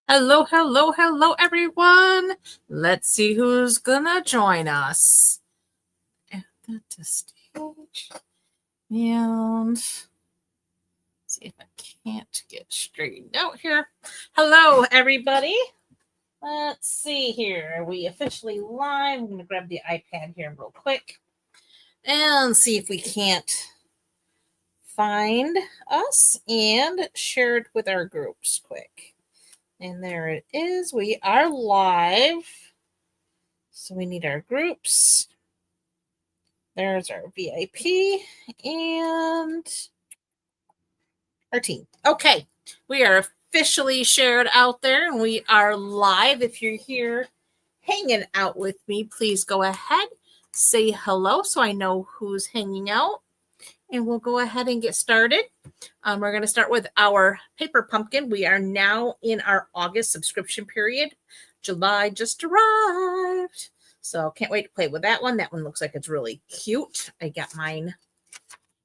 Hello, hello, hello, everyone. Let's see who's gonna join us at the stage. And see if I can't get straightened out here. Hello, everybody. Let's see here. Are we officially live? I'm gonna grab the iPad here real quick and see if we can't find us and share it with our groups quick. And there it is. We are live. So we need our groups. There's our VIP and our team. Okay, we are officially shared out there and we are live. If you're here hanging out with me, please go ahead, say hello so I know who's hanging out. And we'll go ahead and get started. We're going to start with our paper pumpkin. We are now in our August subscription period. July just arrived. So can't wait to play with that one. That one looks like it's really cute. I got mine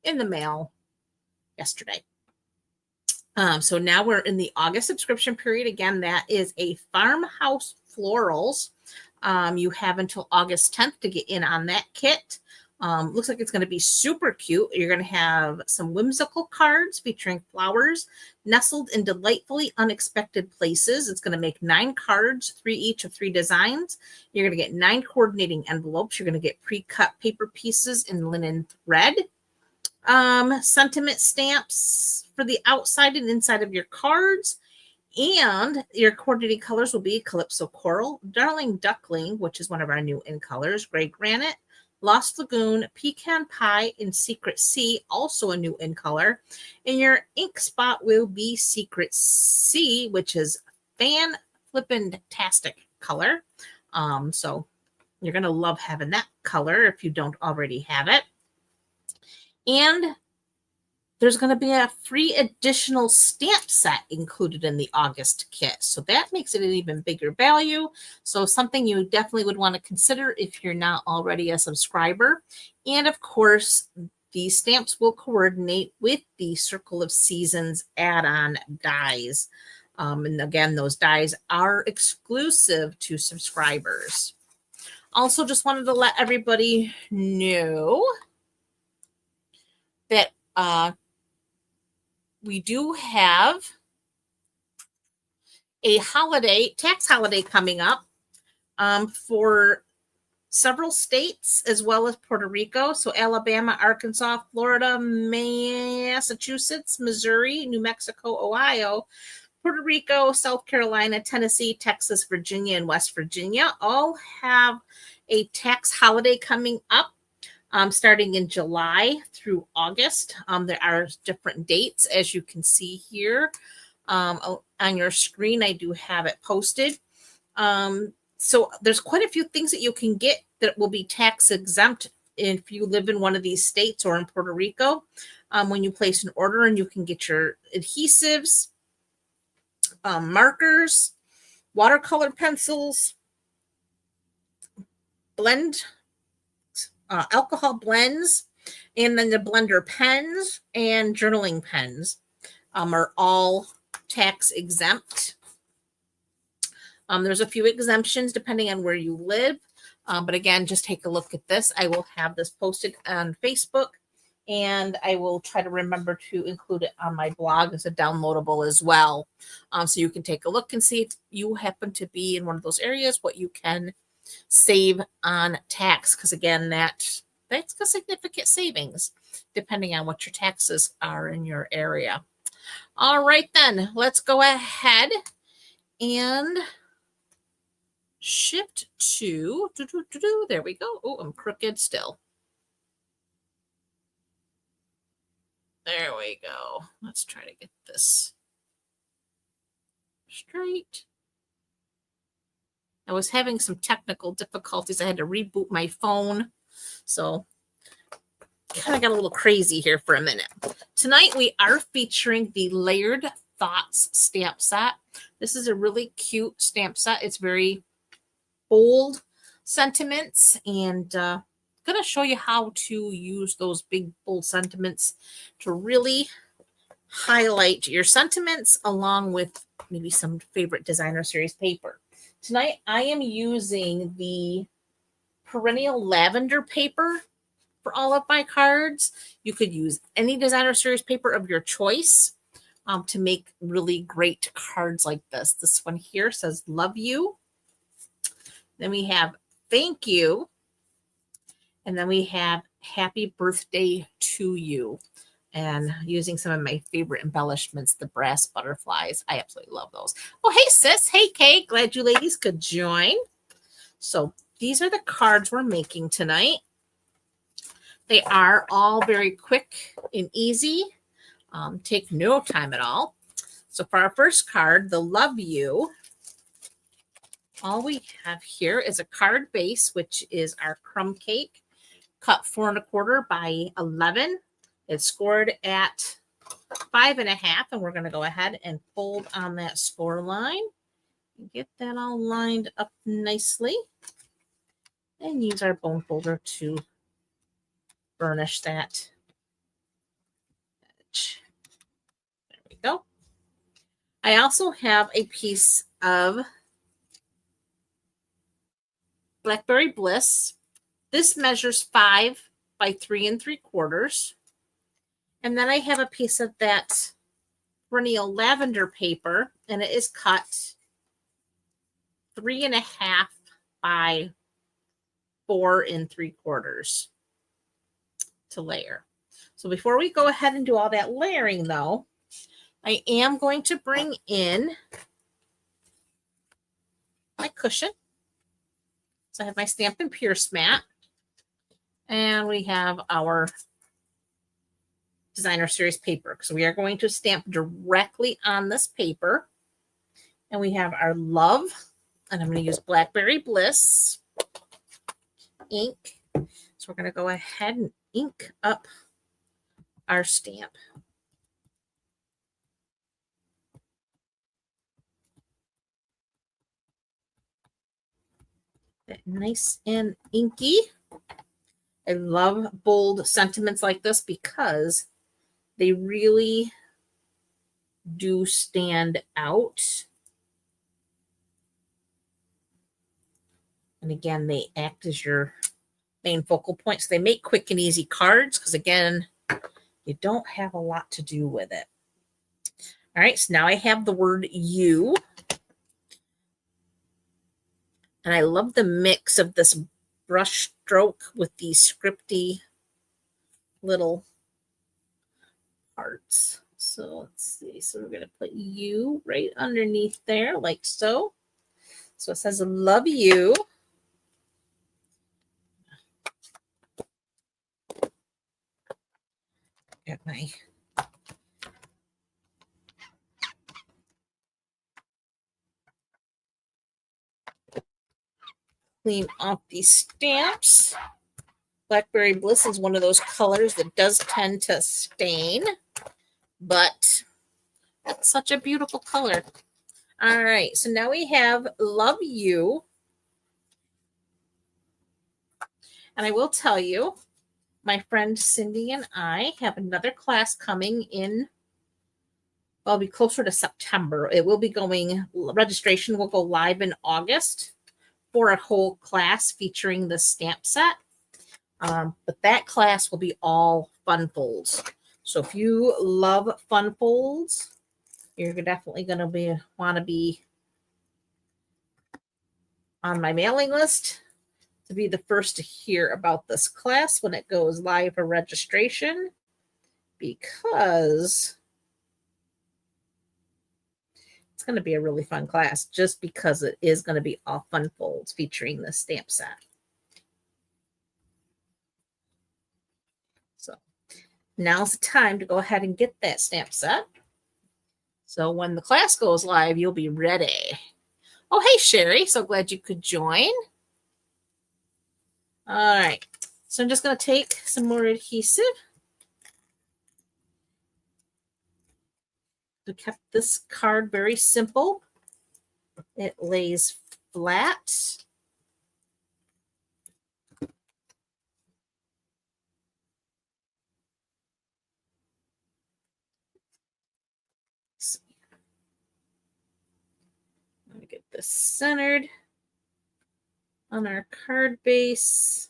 in the mail yesterday. So now we're in the August subscription period. Again, that is a Farmhouse Florals. You have until August 10th to get in on that kit. Looks like it's going to be super cute. You're going to have some whimsical cards featuring flowers nestled in delightfully unexpected places. It's going to make 9 cards, 3 each of 3 designs. You're going to get 9 coordinating envelopes. You're going to get pre-cut paper pieces in linen thread. Sentiment stamps for the outside and inside of your cards. And your coordinating colors will be Calypso Coral, Darling Duckling, which is one of our new in colors, Gray Granite, Lost Lagoon, Pecan Pie, and Secret Sea, also a new in color. And your ink spot will be Secret Sea, which is fan flippin-tastic color. So you're going to love having that color if you don't already have it. And there's going to be a free additional stamp set included in the August kit. So that makes it an even bigger value. So something you definitely would want to consider if you're not already a subscriber. And of course, these stamps will coordinate with the Circle of Seasons add-on dies. And again, those dies are exclusive to subscribers. Also, just wanted to let everybody know that we do have a tax holiday coming up for several states as well as Puerto Rico. So Alabama, Arkansas, Florida, Massachusetts, Missouri, New Mexico, Ohio, Puerto Rico, South Carolina, Tennessee, Texas, Virginia, and West Virginia all have a tax holiday coming up. Starting in July through August. There are different dates, as you can see here on your screen. I do have it posted. So there's quite a few things that you can get that will be tax exempt if you live in one of these states or in Puerto Rico. When you place an order, and you can get your adhesives, markers, watercolor pencils, alcohol blends, and then the blender pens and journaling pens are all tax exempt. There's a few exemptions depending on where you live. But again, just take a look at this. I will have this posted on Facebook, and I will try to remember to include it on my blog as a downloadable as well. So you can take a look and see if you happen to be in one of those areas, what you can save on tax, because again, that's a significant savings depending on what your taxes are in your area. All right, then let's go ahead and shift to there we go. Oh, I'm crooked still. There we go. Let's try to get this straight. I was having some technical difficulties. I had to reboot my phone. So kind of got a little crazy here for a minute. Tonight we are featuring the Layered Thoughts stamp set. This is a really cute stamp set. It's very bold sentiments, and going to show you how to use those big bold sentiments to really highlight your sentiments along with maybe some favorite designer series paper. Tonight, I am using the perennial lavender paper for all of my cards. You could use any designer series paper of your choice to make really great cards like this. This one here says love you. Then we have thank you. And then we have happy birthday to you. And using some of my favorite embellishments, the brass butterflies. I absolutely love those. Oh, hey, sis. Hey, Kay. Glad you ladies could join. So these are the cards we're making tonight. They are all very quick and easy. Take no time at all. So for our first card, the Love You, all we have here is a card base, which is our crumb cake, cut 4 1/4 by 11. It's scored at 5 1/2, and we're going to go ahead and fold on that score line. Get that all lined up nicely. And use our bone folder to burnish that edge. There we go. I also have a piece of Blackberry Bliss. This measures 5 by 3 3/4. And then I have a piece of that perennial lavender paper, and it is cut 3 1/2 by 4 3/4 to layer. So before we go ahead and do all that layering, though, I am going to bring in my cushion. So I have my Stampin' Pierce mat, and we have our designer series paper. So we are going to stamp directly on this paper. And we have our love, and I'm going to use Blackberry Bliss ink. So we're going to go ahead and ink up our stamp. Nice and inky. I love bold sentiments like this because they really do stand out. And again, they act as your main focal point. So they make quick and easy cards because, again, you don't have a lot to do with it. All right, so now I have the word you. And I love the mix of this brush stroke with these scripty little parts. So let's see. So we're going to put you right underneath there like so. So it says love you. Got my clean off these stamps. Blackberry Bliss is one of those colors that does tend to stain, but it's such a beautiful color. All right, so now we have Love You. And I will tell you, my friend Cindy and I have another class coming in. Well, it'll be closer to September. It will be going, registration will go live in August for a whole class featuring the stamp set. But that class will be all fun folds. So if you love fun folds, you're definitely going to want to be on my mailing list to be the first to hear about this class when it goes live for registration, because it's going to be a really fun class just because it is going to be all fun folds featuring the stamp set. So now's the time to go ahead and get that stamp set. So when the class goes live, you'll be ready. Oh, hey, Sherry. So glad you could join. All right. So I'm just going to take some more adhesive. We kept this card very simple. It lays flat. get this centered on our card base.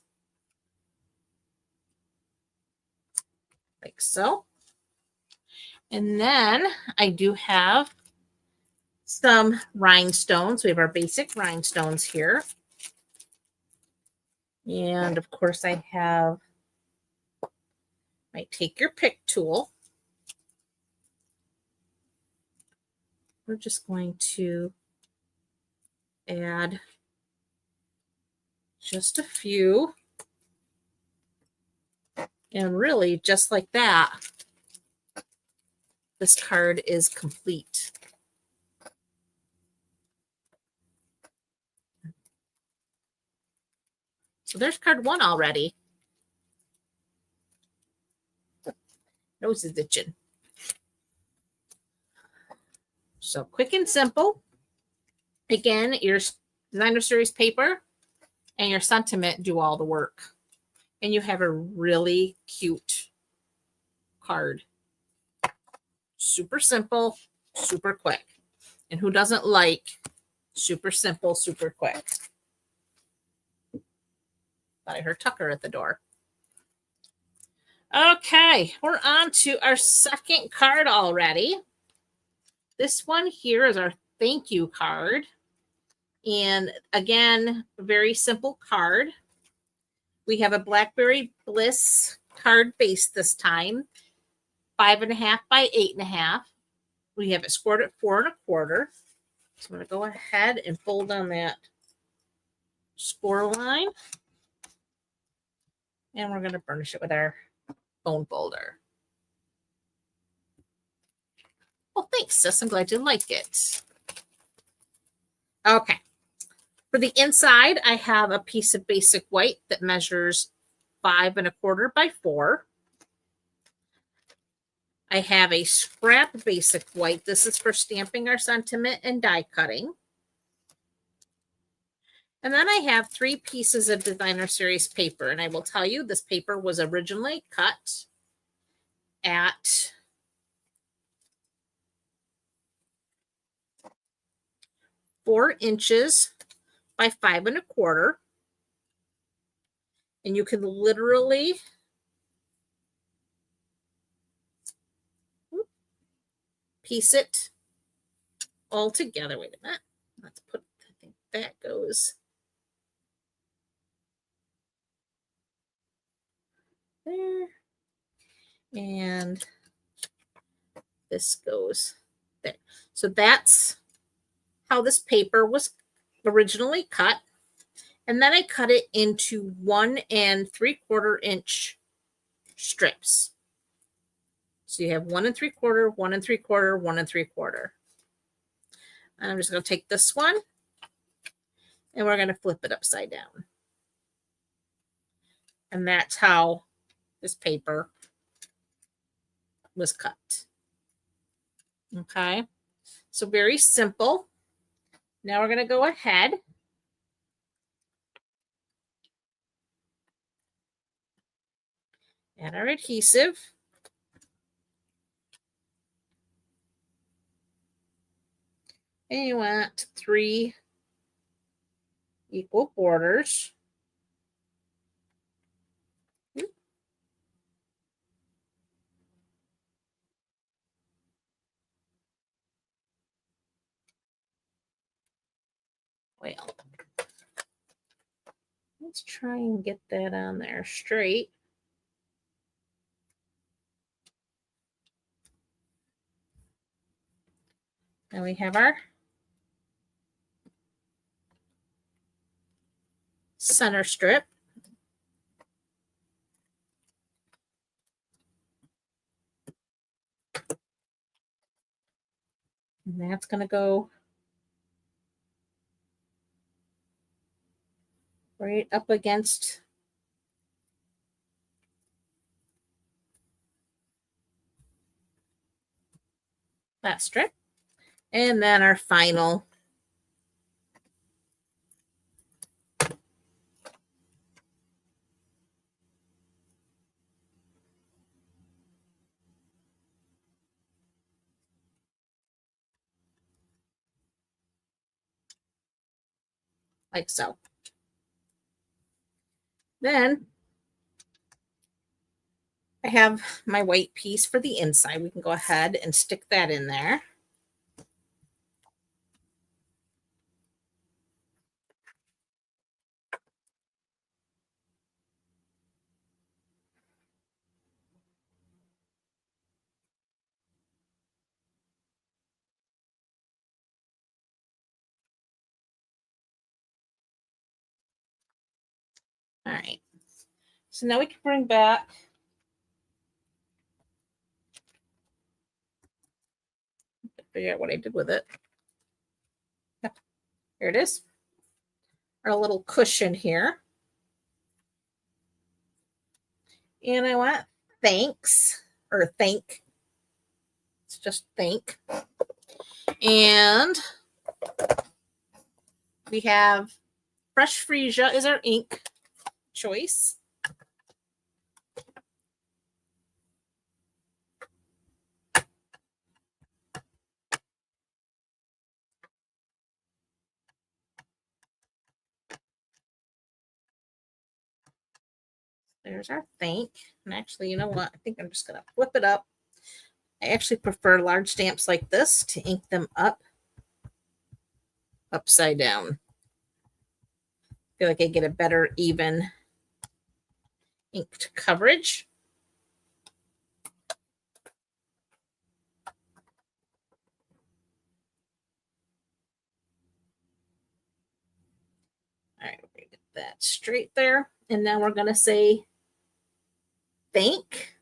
Like so. And then I do have some rhinestones. We have our basic rhinestones here. And of course I have my take your pick tool. We're just going to add just a few. And really, just like that, this card is complete. So there's card 1 already. Nose is itching. So quick and simple. Again, your designer series paper and your sentiment do all the work. And you have a really cute card. Super simple, super quick. And who doesn't like super simple, super quick? Thought I heard Tucker at the door. Okay, we're on to our second card already. This one here is our thank you card. And again, very simple card. We have a Blackberry Bliss card base this time, 5.5 by 8.5. We have it scored at 4 1/4. So I'm going to go ahead and fold on that score line. And we're going to burnish it with our bone folder. Well, thanks, sis. I'm glad you like it. Okay. For the inside, I have a piece of basic white that measures 5 1/4 by 4. I have a scrap basic white. This is for stamping our sentiment and die cutting. And then I have 3 pieces of designer series paper. And I will tell you, this paper was originally cut at 4 inches by 5 1/4. And you can literally piece it all together. Wait a minute. Let's put, I think that goes there. And this goes there. So that's how this paper was originally cut. And then I cut it into 1 3/4 inch strips. So you have 1 3/4, 1 3/4, 1 3/4. And I'm just going to take this one and we're going to flip it upside down. And that's how this paper was cut. Okay. So very simple. Now we're going to go ahead add our adhesive. And you want 3 equal borders. Well, let's try and get that on there straight. And we have our center strip. And that's going to go right up against that strip. And then our final like so. Then I have my white piece for the inside. We can go ahead and stick that in there. All right. So now we can bring back figure out what I did with it. Yep. Here it is. Our little cushion here. And I want thanks or thank. It's just thank. And we have Fresh Freesia is our ink choice. There's our thank. And actually, you know what? I think I'm just going to flip it up. I actually prefer large stamps like this to ink them upside down. I feel like I get a better even inked coverage. All right, we're going to get that straight there. And now we're going to say thank.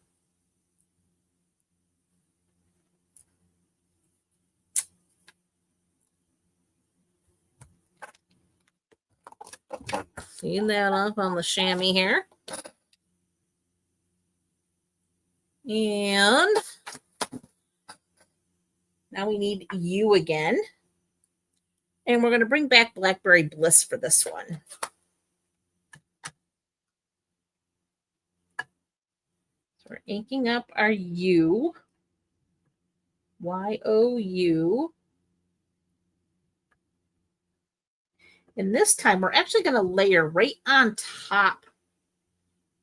Clean that up on the chamois here. And now we need you again. And we're going to bring back Blackberry Bliss for this one. So we're inking up our U. Y-O-U. And this time we're actually going to layer right on top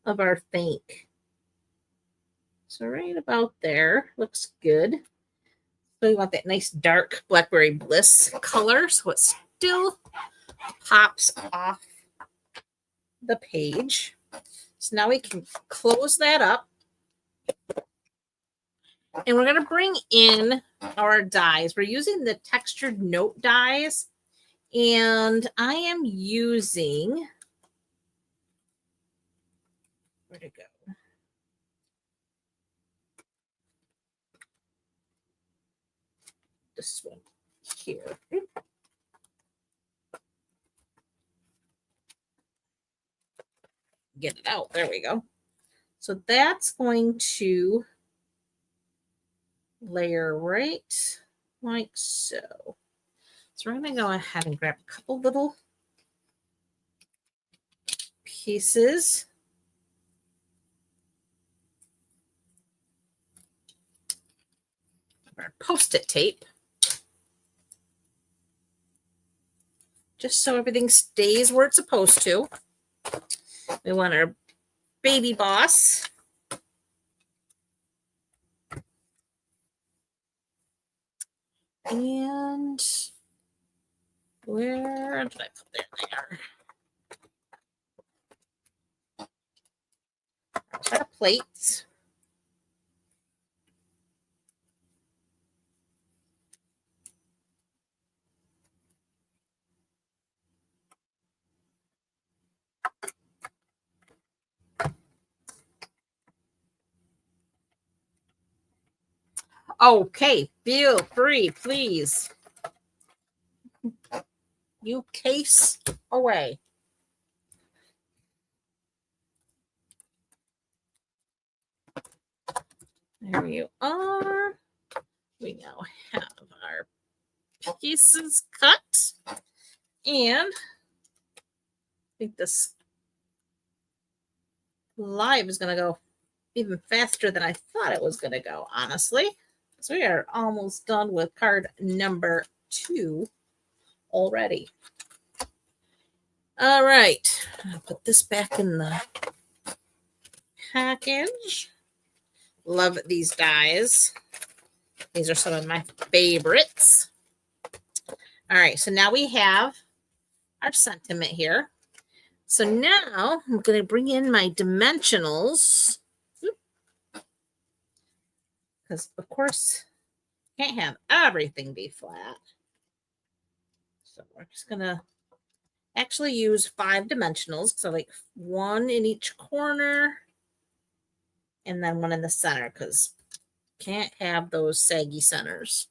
of our thank. So right about there. Looks good. So we want that nice dark Blackberry Bliss color so it still pops off the page. So now we can close that up. And we're going to bring in our dies. We're using the textured note dies. And I am using, where'd it go? This one here. Get it out. There we go. So that's going to layer right like so. So we're going to go ahead and grab a couple little pieces. Our Post-it tape. Just so everything stays where it's supposed to. We want our baby boss. And where did I put? There they are. Set of plates. Okay, feel free, please. You case away. There you are. We now have our pieces cut. And I think this live is going to go even faster than I thought it was going to go, honestly. So we are almost done with card number 2 already. All right, I'll put this back in the package. Love these dies. These are some of my favorites. All right, so now we have our sentiment here. So now I'm going to bring in my dimensionals. Because, of course, can't have everything be flat. So we're just going to actually use 5 dimensionals. So like 1 in each corner and then 1 in the center because can't have those saggy centers.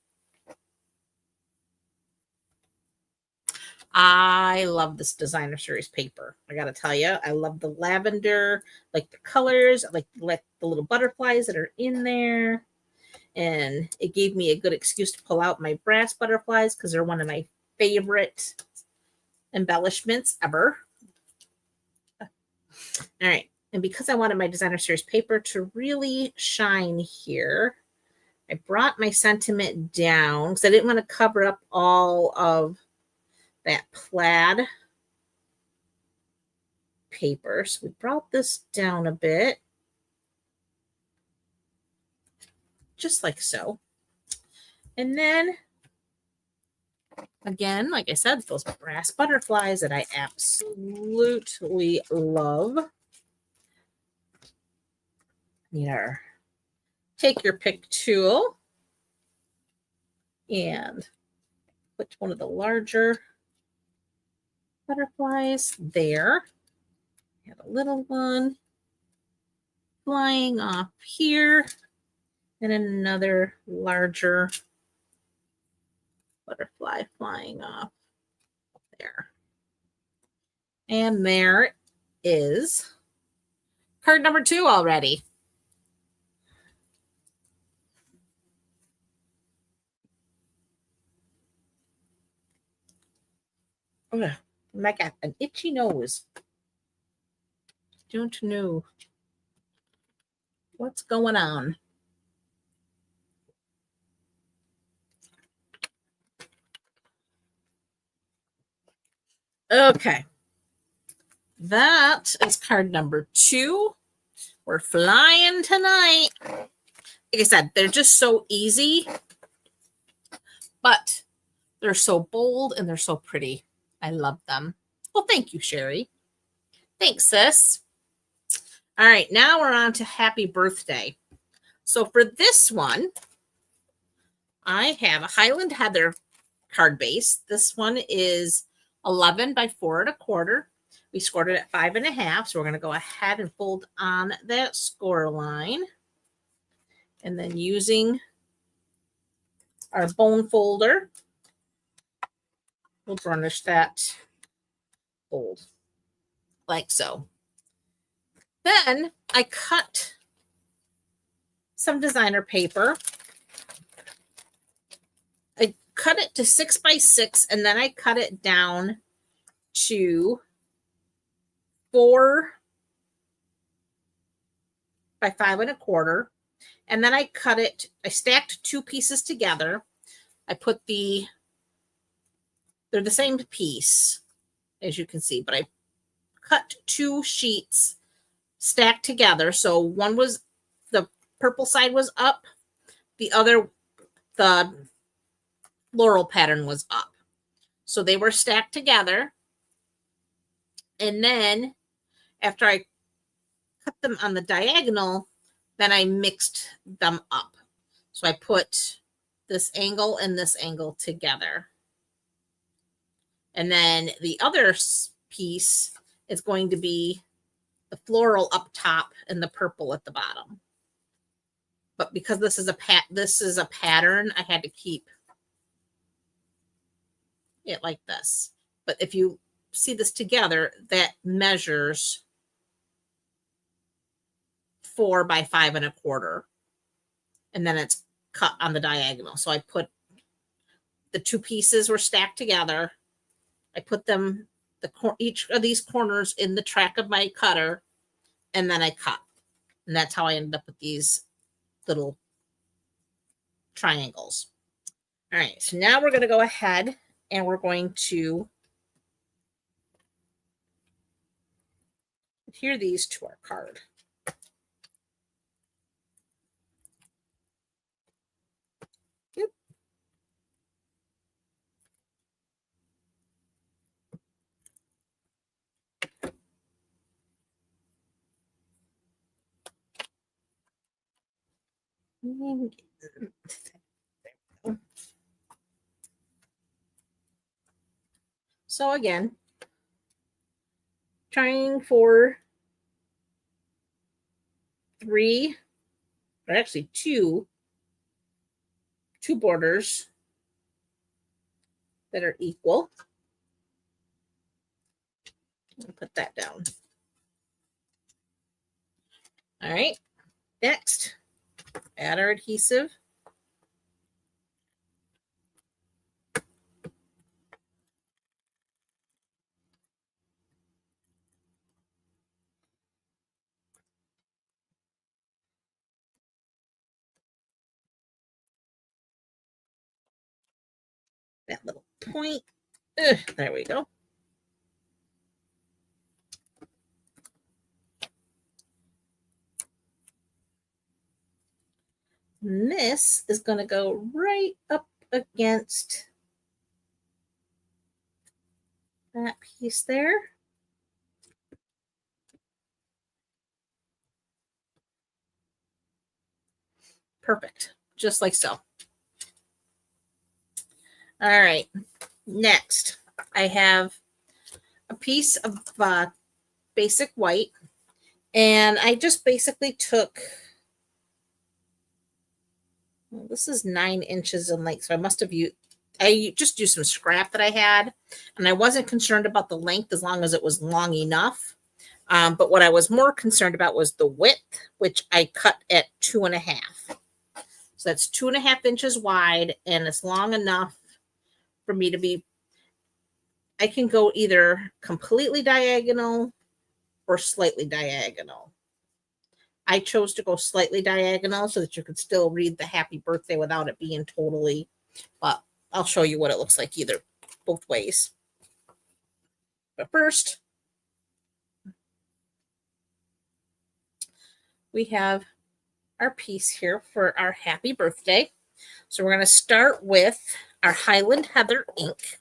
I love this designer series paper. I gotta tell you, I love the lavender, like the colors, like the little butterflies that are in there. And it gave me a good excuse to pull out my brass butterflies because they're one of my favorite embellishments ever. All right. And because I wanted my designer series paper to really shine here, I brought my sentiment down because I didn't want to cover up all of that plaid paper. So we brought this down a bit, just like so. And then, again, like I said, those brass butterflies that I absolutely love. Need our take your pick tool and put one of the larger butterflies there. Have a little one flying off here and another larger butterfly flying off there. And there is card number 2 already. Oh, I got an itchy nose. Don't know what's going on. Okay. That is card number 2. We're flying tonight. Like I said, they're just so easy, but they're so bold and they're so pretty. I love them. Well, thank you, Sherry. Thanks, sis. All right, now we're on to happy birthday. So for this one, I have a Highland Heather card base. This one is 11 by 4 1/4. We scored it at 5.5. So we're going to go ahead and fold on that score line. And then using our bone folder, we'll burnish that fold like so. Then I cut some designer paper. I cut it to 6 by 6, and then I cut it down to 4 by 5 1/4. And then I cut it, I stacked 2 pieces together. I put they're the same piece, as you can see, but I cut 2 sheets stacked together. So one was, the purple side was up, the floral pattern was up. So they were stacked together. And then after I cut them on the diagonal, then I mixed them up. So I put this angle and this angle together. And then the other piece is going to be the floral up top and the purple at the bottom. But because this is a pattern, I had to keep it like this. But if you see this together, that measures 4 by 5 1/4. And then it's cut on the diagonal. So I put the 2 pieces were stacked together. I put them, each of these corners in the track of my cutter, and then I cut. And that's how I ended up with these little triangles. All right, so now we're going to go ahead and we're going to adhere these to our card. Yep. So again, trying for 3, or actually two borders that are equal. I'll put that down. All right. Next, add our adhesive. That little point. There we go. And this is going to go right up against that piece there. Perfect. Just like so. All right. Next, I have a piece of basic white. And I just basically took, well, this is 9 inches in length. So I must have I just used some scrap that I had. And I wasn't concerned about the length as long as it was long enough. But what I was more concerned about was the width, which I cut at 2.5. So that's 2.5 inches wide, and it's long enough for me to be, I can go either completely diagonal or slightly diagonal. I chose to go slightly diagonal so that you could still read the happy birthday without it being totally, but I'll show you what it looks like both ways. But first, we have our piece here for our happy birthday. So we're going to start with our Highland Heather ink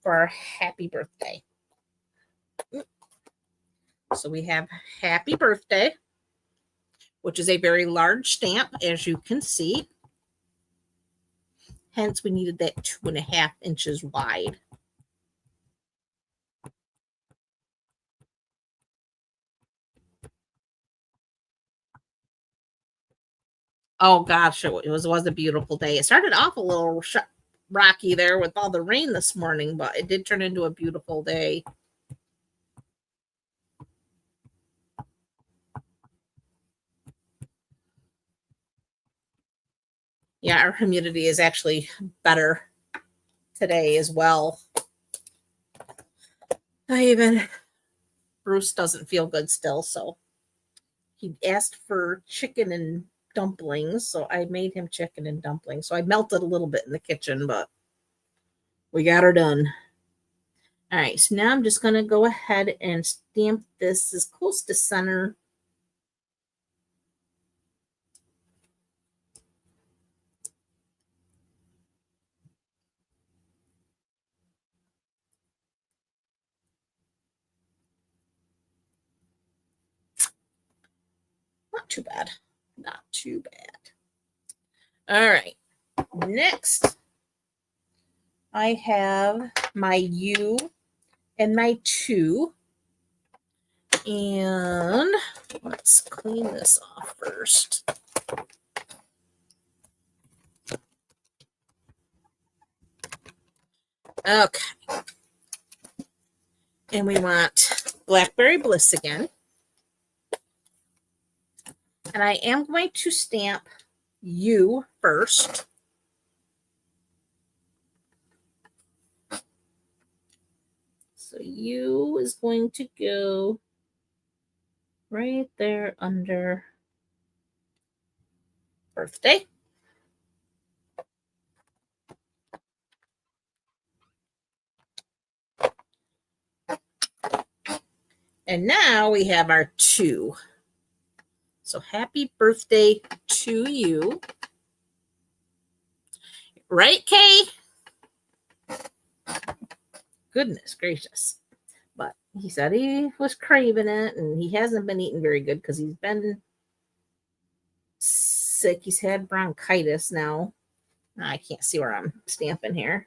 for our happy birthday. So we have happy birthday, which is a very large stamp, as you can see. Hence, we needed that 2.5 inches wide. Oh gosh, it was a beautiful day. It started off a little rocky there with all the rain this morning, but it did turn into a beautiful day. Yeah, our humidity is actually better today as well. Bruce doesn't feel good still, so he asked for chicken and dumplings, so I made him chicken and dumplings. So I melted a little bit in the kitchen, but we got her done. All right, so now I'm just going to go ahead and stamp this as close to center. Not too bad. Not too bad. All right. Next, I have my U and my 2. And let's clean this off first. Okay. And we want Blackberry Bliss again. And I am going to stamp U first. So U is going to go right there under birthday. And now we have our 2. So happy birthday to you. Right, Kay? Goodness gracious. But he said he was craving it, and he hasn't been eating very good because he's been sick. He's had bronchitis now. I can't see where I'm stamping here.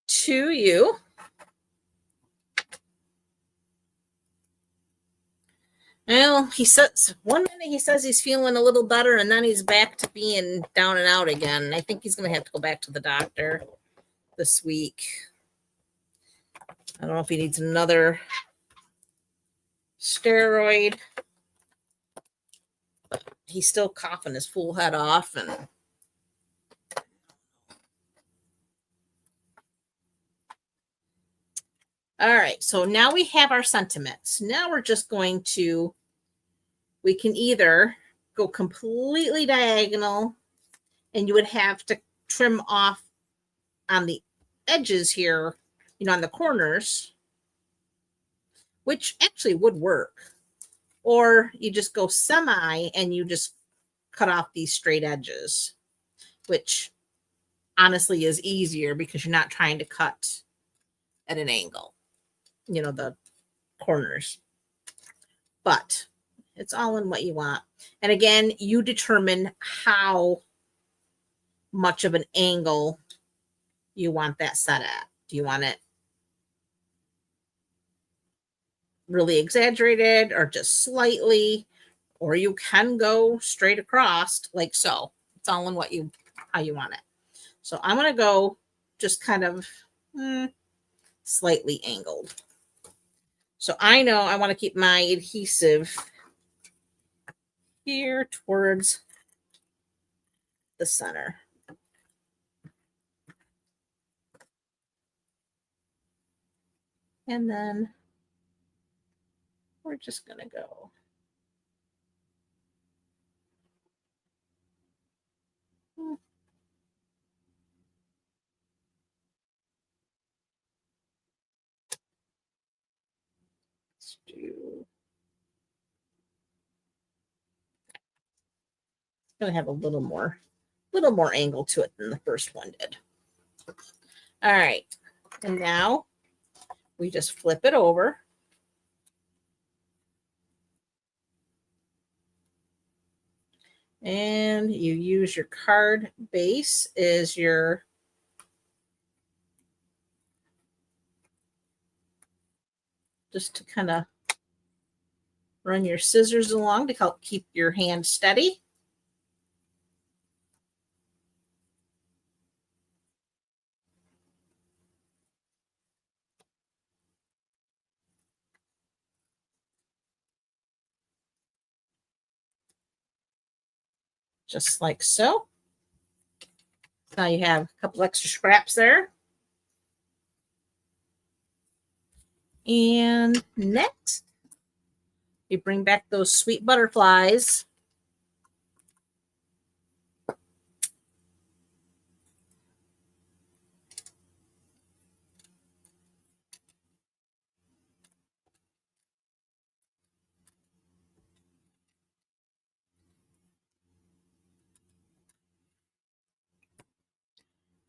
To you. Well, he says one minute he says he's feeling a little better, and then he's back to being down and out again. I think he's going to have to go back to the doctor this week. I don't know if he needs another steroid. But he's still coughing his full head off, and all right, so now we have our sentiments. Now we're just going to, we can either go completely diagonal, and you would have to trim off on the edges here, on the corners, which actually would work. Or you just go semi and you just cut off these straight edges, which honestly is easier because you're not trying to cut at an angle, the corners. But it's all in what you want. And again, you determine how much of an angle you want that set at. Do you want it really exaggerated or just slightly? Or you can go straight across like so. It's all in how you want it. So I'm going to go just kind of slightly angled. So I know I want to keep my adhesive here towards the center. And then we're just going to go. Let's do. It's going to have a little more angle to it than the first one did. All right. And now we just flip it over. And you use your card base as your just to kind of run your scissors along to help keep your hand steady. Just like so. Now you have a couple extra scraps there. And next, you bring back those sweet butterflies.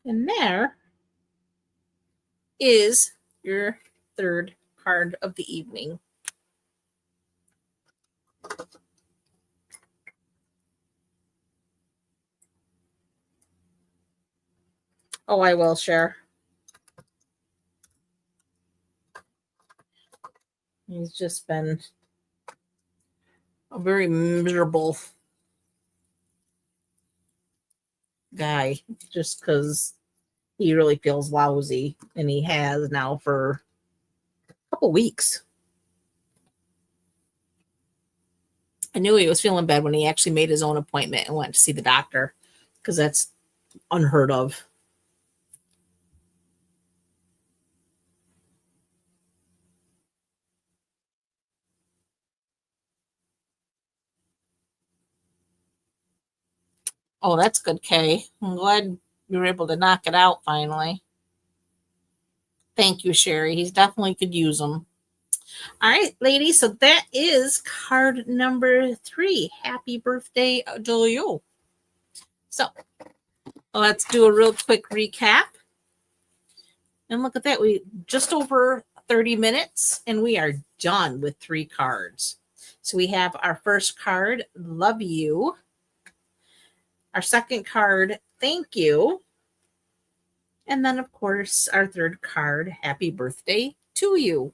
And there is your third card of the evening. Oh, I will share. He's just been a very miserable guy just because he really feels lousy, and he has now for a couple weeks. I knew he was feeling bad when he actually made his own appointment and went to see the doctor, because that's unheard of. Oh, that's good, Kay. I'm glad you were able to knock it out finally. Thank you, Sherry. He's definitely could use them. All right, ladies. So that is card number 3. Happy birthday to you. So let's do a real quick recap. And look at that. We just over 30 minutes and we are done with 3 cards. So we have our first card, love you. Our second card, thank you. And then, of course, our third card, happy birthday to you.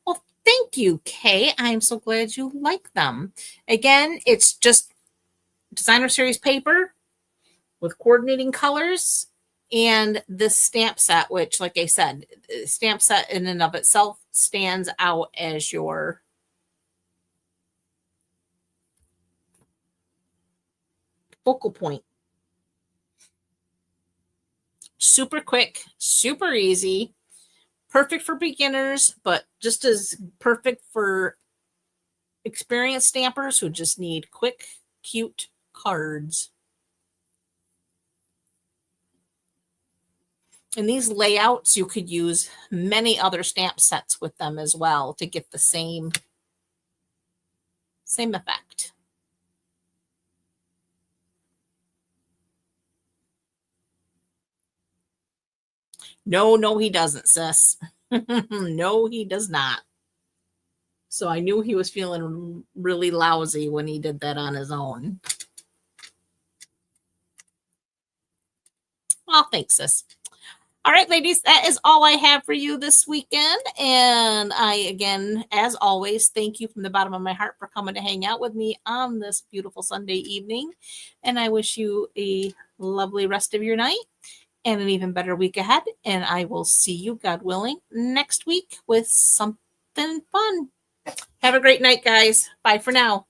Well, thank you, Kay. I'm so glad you like them. Again, it's just designer series paper with coordinating colors and this stamp set, which, like I said, stamp set in and of itself stands out as your focal point. Super quick, super easy, perfect for beginners, but just as perfect for experienced stampers who just need quick, cute cards. And these layouts, you could use many other stamp sets with them as well to get the same effect. No, he doesn't, sis. No, he does not. So I knew he was feeling really lousy when he did that on his own. Well, thanks, sis. All right, ladies, that is all I have for you this weekend. And I, again, as always, thank you from the bottom of my heart for coming to hang out with me on this beautiful Sunday evening. And I wish you a lovely rest of your night and an even better week ahead. And I will see you, God willing, next week with something fun. Have a great night, guys. Bye for now.